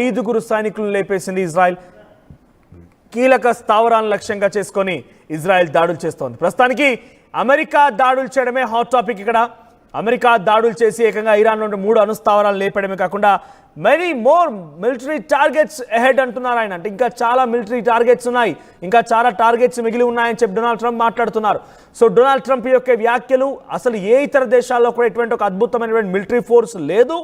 ఐదుగురు సైనికులను లేపేసింది ఇజ్రాయెల్. కీలక స్థావరాలను లక్ష్యంగా చేసుకొని ఇజ్రాయెల్ దాడులు చేస్తోంది. ప్రస్తుతానికి అమెరికా దాడులు చేయడమే హాట్ టాపిక్. ఇక్కడ అమెరికా దాడులు చేసి ఏకంగా ఇరాన్ నుండి 3 అణుస్థావరాలు లేపడమే కాకుండా many more military targets ahead అంటున్నారు ఆయన. అంటే ఇంకా చాలా మిలిటరీ టార్గెట్స్ ఉన్నాయి, ఇంకా చాలా టార్గెట్స్ మిగిలి ఉన్నాయని చెప్పి డొనాల్డ్ ట్రంప్ మాట్లాడుతున్నారు. సో డొనాల్డ్ ట్రంప్ యొక్క వ్యాఖ్యలు అసలు ఏ ఇతర దేశాల్లో కూడా ఇటువంటి ఒక అద్భుతమైనటువంటి మిలిటరీ ఫోర్స్ లేదు,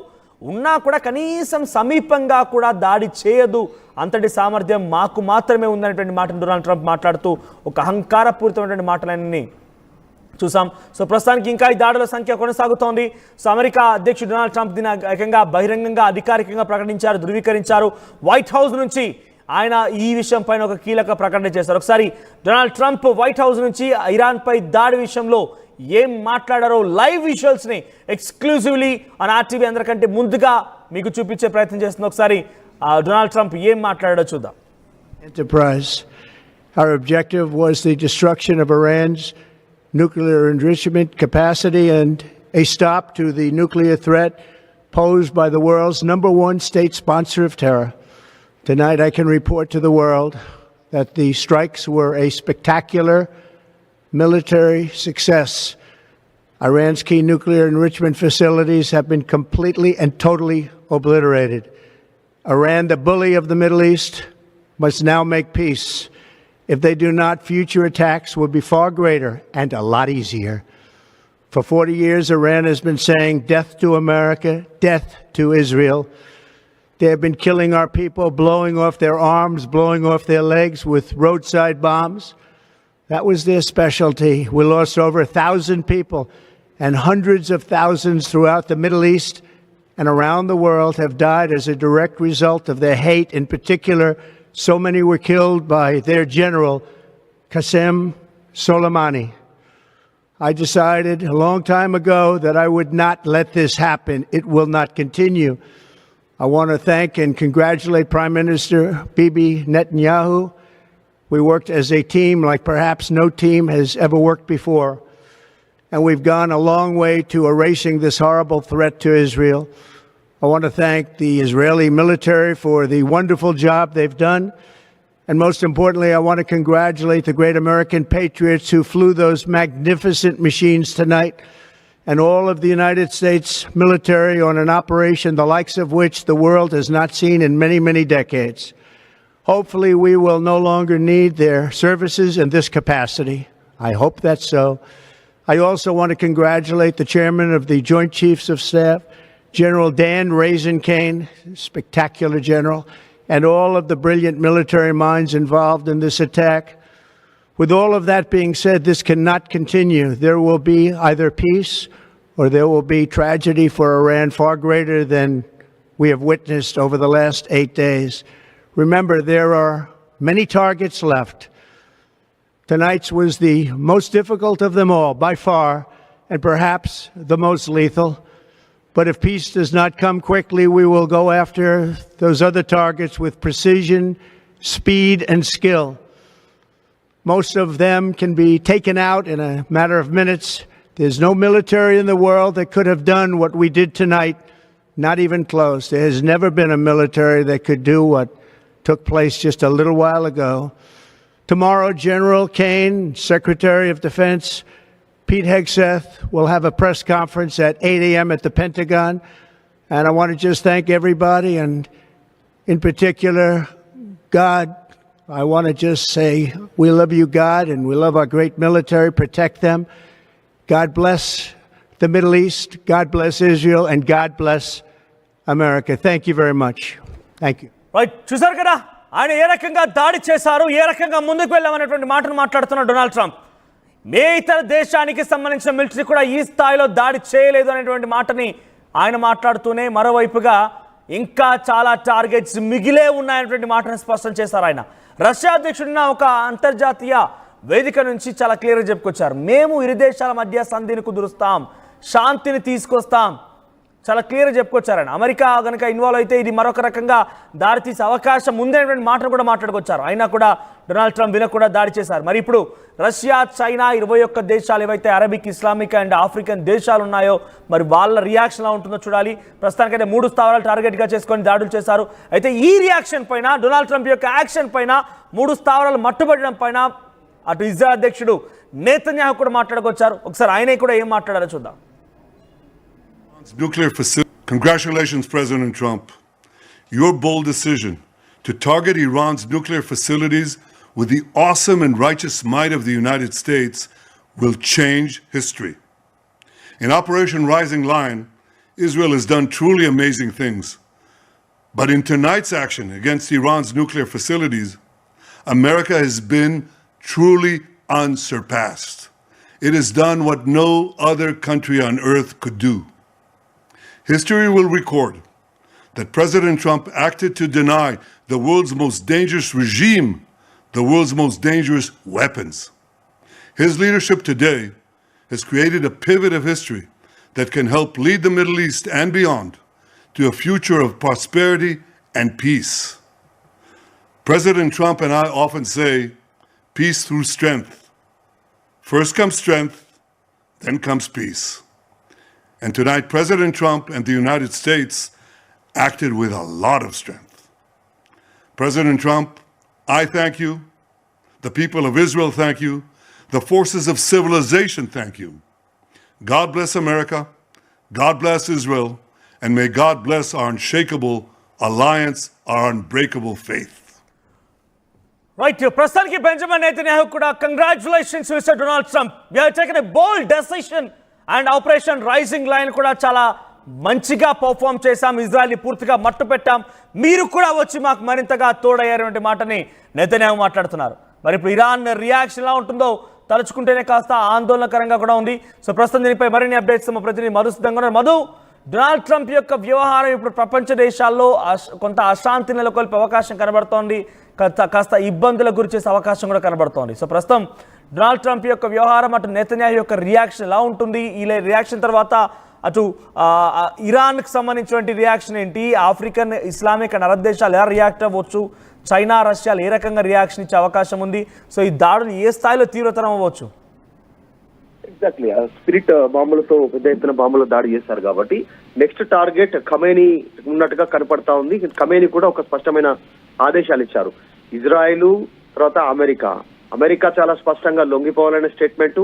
ఉన్నా కూడా కనీసం సమీపంగా కూడా దాడి చేయదు, అంతటి సామర్థ్యం మాకు మాత్రమే ఉందనేటువంటి మాటను డొనాల్డ్ ట్రంప్ మాట్లాడుతూ ఒక అహంకారపూరితమైనటువంటి మాటలన్నీ చూసాం. సో ప్రస్తుతానికి ఇంకా ఈ దాడుల సంఖ్య కొనసాగుతోంది. సో అమెరికా అధ్యక్షుడు డొనాల్డ్ ట్రంప్ దీని ఏకంగా బహిరంగంగా అధికారికంగా ప్రకటించారు, ధృవీకరించారు. వైట్ హౌస్ నుంచి ఆయన ఈ విషయం పైన ఒక కీలక ప్రకటన చేశారు. ఒకసారి డొనాల్డ్ ట్రంప్ వైట్ హౌస్ నుంచి ఇరాన్ పై దాడి విషయంలో ఏం మాట్లాడారో లైవ్ విజువల్స్ ని ఎక్స్క్లూజివ్లీ ఆన్ ఆర్టీవీ అందరికంటే ముందుగా మీకు చూపించే ప్రయత్నం చేస్తుంది. ఒకసారి డొనాల్డ్ ట్రంప్ ఏం మాట్లాడాడో చూద్దాం. Enterprise. Our objective was the destruction of Iran's nuclear enrichment capacity and a stop to the nuclear threat posed by the world's #1 state sponsor of terror. Tonight I can report to the world that the strikes were a spectacular military success. Iran's key nuclear enrichment facilities have been completely and totally obliterated. Iran, the bully of the Middle East, must now make peace. If they do not, future attacks will be far greater and a lot easier. For 40 years, Iran has been saying death to America, death to Israel. They have been killing our people, blowing off their arms, blowing off their legs with roadside bombs. That was their specialty. We lost over 1,000 people, and hundreds of thousands throughout the Middle East and around the world have died as a direct result of their hate. In particular, so many were killed by their general, Qasem Soleimani. I decided a long time ago that I would not let this happen. It will not continue. I want to thank and congratulate Prime Minister Bibi Netanyahu. We worked as a team like perhaps no team has ever worked before. And we've gone a long way to erasing this horrible threat to Israel. I want to thank the Israeli military for the wonderful job they've done. And most importantly, I want to congratulate the great American patriots who flew those magnificent machines tonight, and all of the United States military on an operation the likes of which the world has not seen in many, many decades. Hopefully, we will no longer need their services in this capacity. I hope that's so. I also want to congratulate the chairman of the Joint Chiefs of Staff, General Dan Raisin Kane, spectacular general, and all of the brilliant military minds involved in this attack. With all of that being said, this cannot continue. There will be either peace or there will be tragedy for Iran far greater than we have witnessed over the last 8 days. Remember, there are many targets left. Tonight's was the most difficult of them all, by far, and perhaps the most lethal. But if peace does not come quickly, we will go after those other targets with precision, speed, and skill. Most of them can be taken out in a matter of minutes. There's no military in the world that could have done what we did tonight, not even close. There has never been a military that could do what took place just a little while ago. Tomorrow, General Kane, Secretary of Defense, Pete Hegseth will have a press conference at 8 a.m. at the Pentagon. And I want to just thank everybody, and in particular, God. I want to just say, we love you, God, and we love our great military. Protect them. God bless the Middle East. God bless Israel, and God bless America. Thank you very much. Thank you. Right, చూసారు కదా ఆయన ఏ రకంగా దాడి చేశారు, ఏ రకంగా ముందుకు వెళ్ళామనేటువంటి మాటను మాట్లాడుతున్నారు డొనాల్డ్ ట్రంప్. ఏ ఇతర దేశానికి సంబంధించిన మిలిటరీ కూడా ఈ స్థాయిలో దాడి చేయలేదు అనేటువంటి మాటని ఆయన మాట్లాడుతూనే మరోవైపుగా ఇంకా చాలా టార్గెట్స్ మిగిలే ఉన్నాయనేటువంటి మాటను స్పష్టం చేశారు ఆయన. రష్యా అధ్యక్షుడిన ఒక అంతర్జాతీయ వేదిక నుంచి చాలా క్లియర్గా చెప్పుకొచ్చారు, మేము ఇరు దేశాల మధ్య సంధిని కుదురుస్తాం, శాంతిని తీసుకొస్తాం, చాలా క్లియర్గా చెప్పుకొచ్చారని. అమెరికా కనుక ఇన్వాల్వ్ అయితే ఇది మరొక రకంగా దారితీసే అవకాశం ఉందనేటువంటి మాటలు కూడా మాట్లాడుకొచ్చారు. అయినా కూడా డొనాల్డ్ ట్రంప్ వినకుండా దాడి చేశారు. మరి ఇప్పుడు రష్యా, చైనా 21 దేశాలు ఏవైతే అరబిక్, ఇస్లామిక్ అండ్ ఆఫ్రికన్ దేశాలు ఉన్నాయో మరి వాళ్ళ రియాక్షన్ ఎలా ఉంటుందో చూడాలి. ప్రస్తుతానికైతే 3 స్థావరాలు టార్గెట్గా చేసుకొని దాడులు చేశారు. అయితే ఈ రియాక్షన్ పైన, డొనాల్డ్ ట్రంప్ యొక్క యాక్షన్ పైన, 3 స్థావరాలు మట్టుబడడం పైన అటు ఇజ్రాయెల్ అధ్యక్షుడు నెతన్యాహు కూడా మాట్లాడుకొచ్చారు. ఒకసారి ఆయన కూడా ఏం మాట్లాడారో చూద్దాం. Nuclear facility. Congratulations, President Trump. Your bold decision to target Iran's nuclear facilities with the awesome and righteous might of the United States will change history. In Operation Rising Lion, Israel has done truly amazing things. But in tonight's action against Iran's nuclear facilities, America has been truly unsurpassed. It has done what no other country on earth could do. History will record that President Trump acted to deny the world's most dangerous regime the world's most dangerous weapons. His leadership today has created a pivot of history that can help lead the Middle East and beyond to a future of prosperity and peace. President Trump and I often say, peace through strength. First comes strength, then comes peace. And tonight, President Trump and the United States acted with a lot of strength. President Trump, I thank you. The people of Israel thank you. The forces of civilization thank you. God bless America. God bless Israel. And may God bless our unshakable alliance, our unbreakable faith. Right, ప్రస్తుతానికి Benjamin Netanyahu కూడా congratulations mister Donald Trump. You have taken a bold decision and Operation Rising Lion కూడా చాలా మంచిగా perform చేశాం, ఇజ్రాయెల్ని పూర్తిగా మట్టు పెట్టాం, మీరు కూడా వచ్చి మాకు మరింతగా తోడయ్యారనే మాటని నెతన్యాహు మాట్లాడుతున్నారు. మరి ఇప్పుడు ఇరాన్ రియాక్షన్ ఎలా ఉంటుందో తలుచుకుంటేనే కాస్త ఆందోళనకరంగా కూడా ఉంది. సో ప్రస్తుతం దీనిపై మరిన్ని అప్డేట్స్ మా ప్రతినిధి మధు సిద్ధంగా ఉన్నారు. మధు, డొనాల్డ్ ట్రంప్ యొక్క వ్యవహారం ఇప్పుడు ప్రపంచ దేశాల్లో కొంత అశాంతి నెలకొల్పే అవకాశం కనబడుతోంది, కాస్త ఇబ్బందులకు గురి చేసే అవకాశం కూడా కనబడుతోంది. సో ప్రస్తుతం డొనాల్డ్ ట్రంప్ యొక్క వ్యవహారం, అటు నెతన్యాహు యొక్క రియాక్షన్ ఎలా ఉంటుంది, ఈ రియాక్షన్ తర్వాత అటు ఇరాన్కి సంబంధించినటువంటి రియాక్షన్ ఏంటి, ఆఫ్రికన్, ఇస్లామిక్ అండ్ అరబ్ దేశాలు ఎలా రియాక్ట్ అవ్వచ్చు, చైనా, రష్యాలు ఏ రకంగా రియాక్షన్ ఇచ్చే అవకాశం ఉంది, సో ఈ దాడులు ఏ స్థాయిలో తీవ్రతరం అవ్వచ్చు? ఎగ్జాక్ట్లీ, స్పిరిట్ బాంబులతో పెద్ద ఎత్తున బాంబులు దాడి చేశారు కాబట్టి నెక్స్ట్ టార్గెట్ ఖమేనీ ఉన్నట్టుగా కనపడతా ఉంది. ఖమేనీ కూడా ఒక స్పష్టమైన ఆదేశాలు ఇచ్చారు. ఇజ్రాయెల్ తర్వాత అమెరికా చాలా స్పష్టంగా లొంగిపోవాలనే స్టేట్మెంట్,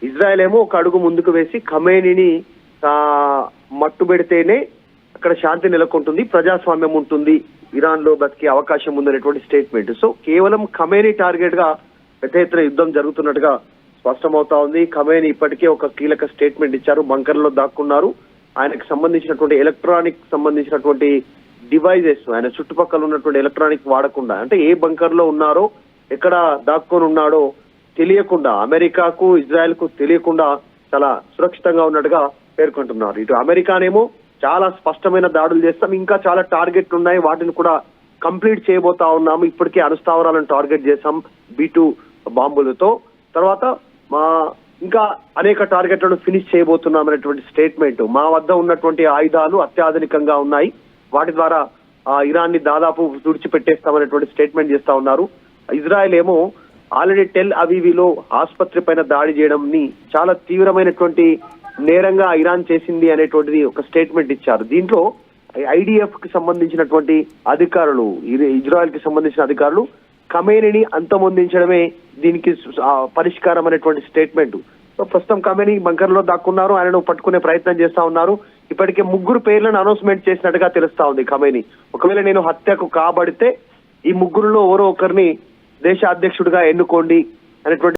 ఇజ్రాయెల్ ఏమో ఒక అడుగు ముందుకు వేసి ఖమేనీని మట్టు పెడితేనే అక్కడ శాంతి నెలకొంటుంది, ప్రజాస్వామ్యం ఉంటుంది, ఇరాన్ లో బతికే అవకాశం ఉందనేటువంటి స్టేట్మెంట్. సో కేవలం ఖమేనీ టార్గెట్ గా పెద్ద ఎత్తున యుద్ధం జరుగుతున్నట్టుగా స్పష్టమవుతా ఉంది. ఖమేనీ ఇప్పటికే ఒక కీలక స్టేట్మెంట్ ఇచ్చారు, బంకర్ లో దాక్కున్నారు, ఆయనకు సంబంధించినటువంటి ఎలక్ట్రానిక్ సంబంధించినటువంటి డివైజెస్ ఆయన చుట్టుపక్కల ఉన్నటువంటి ఎలక్ట్రానిక్ వాడకుండా, అంటే ఏ బంకర్ లో ఉన్నారో ఎక్కడ దాక్కొని ఉన్నాడో తెలియకుండా, అమెరికాకు ఇజ్రాయెల్ కు తెలియకుండా చాలా సురక్షితంగా ఉన్నట్టుగా పేర్కొంటున్నారు. ఇటు అమెరికానేమో చాలా స్పష్టమైన దాడులు చేస్తాం, ఇంకా చాలా టార్గెట్లు ఉన్నాయి, వాటిని కూడా కంప్లీట్ చేయబోతా ఉన్నాము, ఇప్పటికే అణుస్థావరాలను టార్గెట్ చేశాం B2 బాంబులతో, తర్వాత ఇంకా అనేక టార్గెట్లను ఫినిష్ చేయబోతున్నాం అనేటువంటి స్టేట్మెంట్. మా వద్ద ఉన్నటువంటి ఆయుధాలు అత్యాధునికంగా ఉన్నాయి, వాటి ద్వారా ఇరాన్ ని దాదాపు తుడిచిపెట్టేస్తామనేటువంటి స్టేట్మెంట్ చేస్తా ఉన్నారు. ఇజ్రాయెల్ ఏమో ఆల్రెడీ టెల్ అవీవిలో ఆసుపత్రి పైన దాడి చేయడంని చాలా తీవ్రమైనటువంటి నేరంగా ఇరాన్ చేసింది అనేటువంటిది ఒక స్టేట్మెంట్ ఇచ్చారు. దీంట్లో IDF కి సంబంధించినటువంటి అధికారులు, ఇజ్రాయెల్ కి సంబంధించిన అధికారులు ఖమేనీని అంతమొందించడమే దీనికి పరిష్కారం అనేటువంటి స్టేట్మెంట్. సో ప్రస్తుతం ఖమేనీ బంకర్ లో దాక్కున్నారు, ఆయనను పట్టుకునే ప్రయత్నం చేస్తా ఉన్నారు. ఇప్పటికే 3 పేర్లను అనౌన్స్మెంట్ చేసినట్టుగా తెలుస్తా ఉంది ఖమేనీ. ఒకవేళ నేను హత్యకు కాబడితే ఈ 3లో ఎవరో ఒకరిని దేశ అధ్యక్షుడిగా ఎన్నుకోండి అనేటువంటి